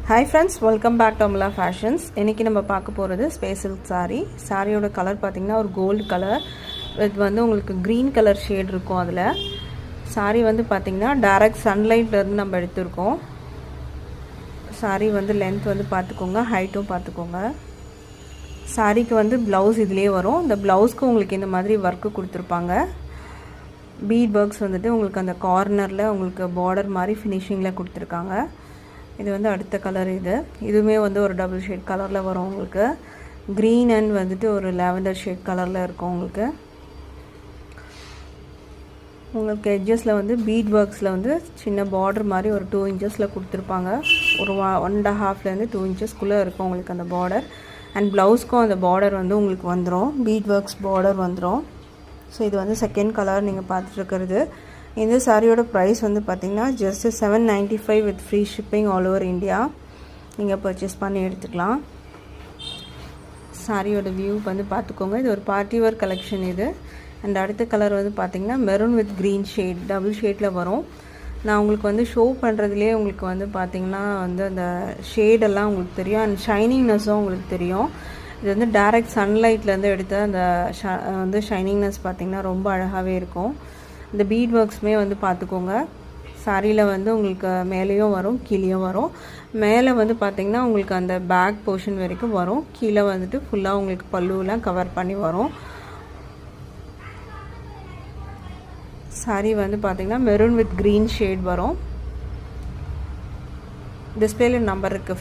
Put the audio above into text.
Hi friends, welcome back to Amala fashions. இன்றைக்கி நம்ம பார்க்க போகிறது ஸ்பேஸ் சில்க் சாரீ. சாரியோட கலர் பார்த்திங்கன்னா ஒரு கோல்டு கலர். இது வந்து உங்களுக்கு க்ரீன் கலர் ஷேட் இருக்கும். அதில் சாரீ வந்து பார்த்திங்கன்னா டைரக்ட் சன்லைட்லேருந்து நம்ம எடுத்திருக்கோம். சாரீ வந்து லென்த் வந்து பார்த்துக்கோங்க, ஹைட்டும் பார்த்துக்கோங்க. சாரீக்கு வந்து ப்ளவுஸ் இதிலே வரும். இந்த ப்ளவுஸ்க்கு உங்களுக்கு இந்த மாதிரி ஒர்க்கு கொடுத்துருப்பாங்க. பீட் ஒர்க்ஸ் வந்துட்டு உங்களுக்கு அந்த கார்னரில் உங்களுக்கு பார்டர் மாதிரி ஃபினிஷிங்கில் கொடுத்துருக்காங்க. இது வந்து அடுத்த கலர். இதுவுமே வந்து ஒரு டபுள் ஷேட் கலரில் வரும். உங்களுக்கு க்ரீன் அண்ட் வந்துட்டு ஒரு லாவெண்டர் ஷேட் கலரில் இருக்கும். உங்களுக்கு எட்ஜஸில் வந்து பீட் ஒர்க்ஸில் வந்து சின்ன பார்டர் மாதிரி ஒரு 2 இன்ச்சஸில் கொடுத்துருப்பாங்க. ஒரு 1.5 2 இன்ச்சஸ்க்குள்ளே இருக்கும் உங்களுக்கு அந்த பார்டர். அண்ட் ப்ளவுஸ்க்கும் அந்த பார்டர் வந்து உங்களுக்கு வந்துடும், பீட் ஒர்க்ஸ் பார்டர் வந்துடும். ஸோ இது வந்து செகண்ட் கலர் நீங்கள் பார்த்துட்ருக்கிறது. இந்த சாரியோட ப்ரைஸ் வந்து பார்த்திங்கன்னா just $795 with free shipping all over India. நீங்கள் பர்ச்சேஸ் பண்ணி எடுத்துக்கலாம். சாரியோட வியூ வந்து பார்த்துக்கோங்க. இது ஒரு பார்ட்டி வேர் கலெக்ஷன் இது. அண்ட் அடுத்த கலர் வந்து பார்த்திங்கன்னா maroon with green shade, double ஷேடில் வரும். நான் உங்களுக்கு வந்து ஷோ பண்ணுறதுலேயே உங்களுக்கு வந்து பார்த்திங்கன்னா வந்து அந்த ஷேடெல்லாம் உங்களுக்கு தெரியும். அண்ட் ஷைனிங்னஸும் உங்களுக்கு தெரியும். இது வந்து டைரக்ட் சன்லைட்லேருந்து எடுத்த அந்த வந்து ஷைனிங்னஸ் பார்த்திங்கன்னா ரொம்ப அழகாகவே இருக்கும். இந்த பீட் ஒர்க்ஸுமே வந்து பார்த்துக்கோங்க. சாரியில் வந்து உங்களுக்கு மேலேயும் வரும், கீழேயும் வரும். மேலே வந்து பார்த்திங்கன்னா உங்களுக்கு அந்த பேக் போர்ஷன் வரைக்கும் வரும். கீழே வந்துட்டு ஃபுல்லாக உங்களுக்கு பல்லுவெலாம் கவர் பண்ணி வரும். சாரி வந்து பார்த்திங்கன்னா மெரூன் வித் க்ரீன் ஷேட் வரும். டிஸ்பிளேல நம்பர் இருக்குது.